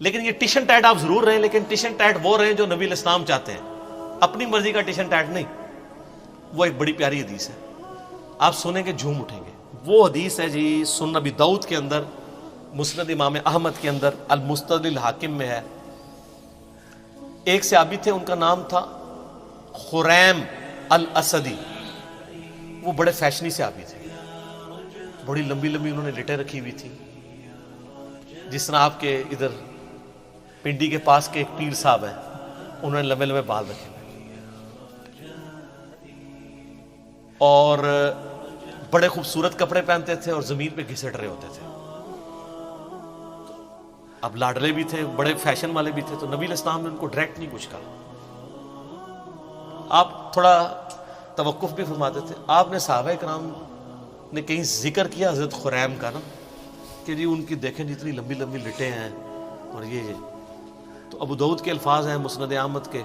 لیکن یہ tension TET آپ ضرور رہیں، لیکن ٹیشن ٹیٹ وہ رہیں جو نبی علیہ السلام چاہتے ہیں، اپنی مرضی کا ٹیشن ٹیٹ نہیں۔ وہ ایک بڑی پیاری حدیث ہے، آپ سنیں گے جھوم اٹھیں گے۔ وہ حدیث ہے جی سنن نبی داؤد کے اندر، مسند امام احمد کے اندر، المستدرک الحاکم میں ہے۔ ایک صحابی تھے، ان کا نام تھا خریم الاسدی۔ وہ بڑے فیشنی صحابی تھے، بڑی لمبی لمبی انہوں نے لٹیں رکھی ہوئی تھی، جس طرح آپ کے ادھر پنڈی کے پاس کے ایک پیر صاحب ہیں، انہوں نے لمبے لمبے بال رکھے ہوئے، اور بڑے خوبصورت کپڑے پہنتے تھے اور زمین پہ گھسٹ رہے ہوتے تھے۔ اب لاڈلے بھی تھے، بڑے فیشن والے بھی تھے، تو نبی علیہ السلام نے ان کو ڈائریکٹ نہیں کچھ کہا، آپ تھوڑا توقف بھی فرماتے تھے۔ آپ نے صحابہ کرام نے کہیں ذکر کیا حضرت خریم کا نا، کہ جی ان کی دیکھیں جتنی لمبی لمبی لٹیں ہیں، اور یہ تو ابو داؤد کے الفاظ ہیں، مسند احمد کے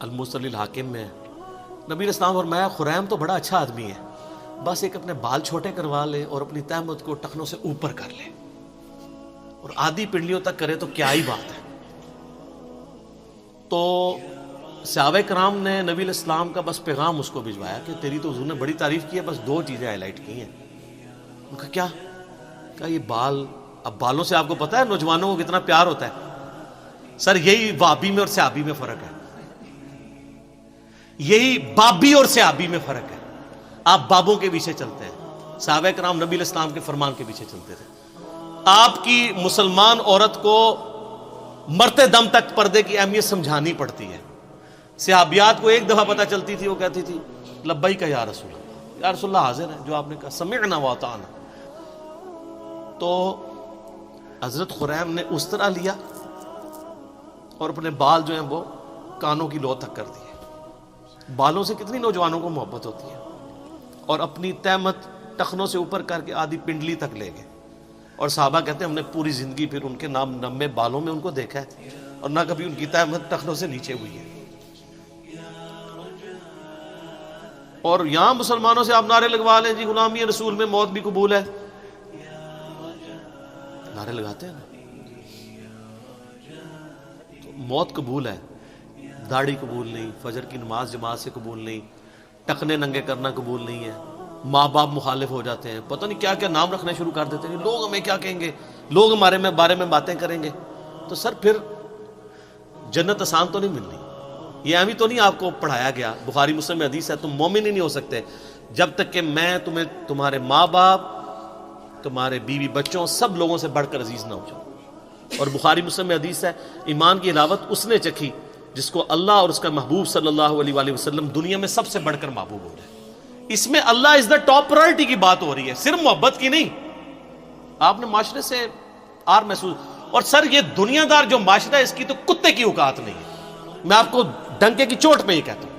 المستدرک الحاکم میں ہے۔ نبی علیہ السلام فرمایا خریم تو بڑا اچھا آدمی ہے، بس ایک اپنے بال چھوٹے کروا لے اور اپنی تہمت کو ٹخنوں سے اوپر کر لے اور آدھی پنڈلیوں تک کرے تو کیا ہی بات ہے۔ تو صحابہ کرام نے نبی علیہ السلام کا بس پیغام اس کو بھجوایا کہ تیری تو حضور نے بڑی تعریف کی ہے، بس دو چیزیں ہائی لائٹ کی ہیں۔ ان کا کیا؟ کہا یہ بال، اب بالوں سے آپ کو پتا ہے نوجوانوں کو کتنا پیار ہوتا ہے۔ سر یہی وہابی میں اور صحابی میں فرق ہے، یہی بابی اور صحابی میں فرق ہے۔ آپ بابوں کے پیچھے چلتے ہیں، صحابہ کرام نبی علیہ السلام کے فرمان کے پیچھے چلتے تھے۔ آپ کی مسلمان عورت کو مرتے دم تک پردے کی اہمیت سمجھانی پڑتی ہے۔ صحابیات کو ایک دفعہ پتہ چلتی تھی، وہ کہتی تھی لبیک یا رسول اللہ، یا رسول اللہ حاضر ہے جو آپ نے کہا، سمعنا واطعنا۔ تو حضرت خریم نے اس طرح لیا اور اپنے بال جو ہیں وہ کانوں کی لو تک کر دیے۔ بالوں سے کتنی نوجوانوں کو محبت ہوتی ہے، اور اپنی تہمت ٹخنوں سے اوپر کر کے آدھی پنڈلی تک لے گئے۔ اور صحابہ کہتے ہیں ہم نے پوری زندگی پھر ان کے نام نمے بالوں میں ان کو دیکھا ہے، اور نہ کبھی ان کی تہمت ٹخنوں سے نیچے ہوئی ہے۔ اور یہاں مسلمانوں سے آپ نعرے لگوا لیں جی غلامی رسول میں موت بھی قبول ہے، نعرے لگاتے ہیں نا، تو موت قبول ہے، داڑھی قبول نہیں، فجر کی نماز جماعت سے قبول نہیں، ٹخنے ننگے کرنا قبول نہیں ہے، ماں باپ مخالف ہو جاتے ہیں، پتہ نہیں کیا کیا نام رکھنے شروع کر دیتے ہیں، لوگ ہمیں کیا کہیں گے، لوگ ہمارے بارے میں باتیں کریں گے۔ تو سر پھر جنت آسان تو نہیں ملنی، یہ ابھی تو نہیں آپ کو پڑھایا گیا، بخاری مسلم میں حدیث ہے تم مومن ہی نہیں ہو سکتے جب تک کہ میں تمہیں تمہارے ماں باپ، تمہارے بیوی بچوں، سب لوگوں سے بڑھ کر عزیز نہ ہو جاؤ۔ اور بخاری مسلم میں حدیث ہے ایمان کی حلاوت اس نے چکھی جس کو اللہ اور اس کا محبوب صلی اللہ علیہ وآلہ وسلم دنیا میں سب سے بڑھ کر محبوب ہو جائے۔ اس میں اللہ از دا ٹاپ پرائرٹی کی بات ہو رہی ہے، صرف محبت کی نہیں۔ آپ نے معاشرے سے آر محسوس، اور سر یہ دنیا دار جو معاشرہ ہے اس کی تو کتے کی اوقات نہیں ہے، میں آپ کو ڈنکے کی چوٹ پہ یہ کہتا ہوں۔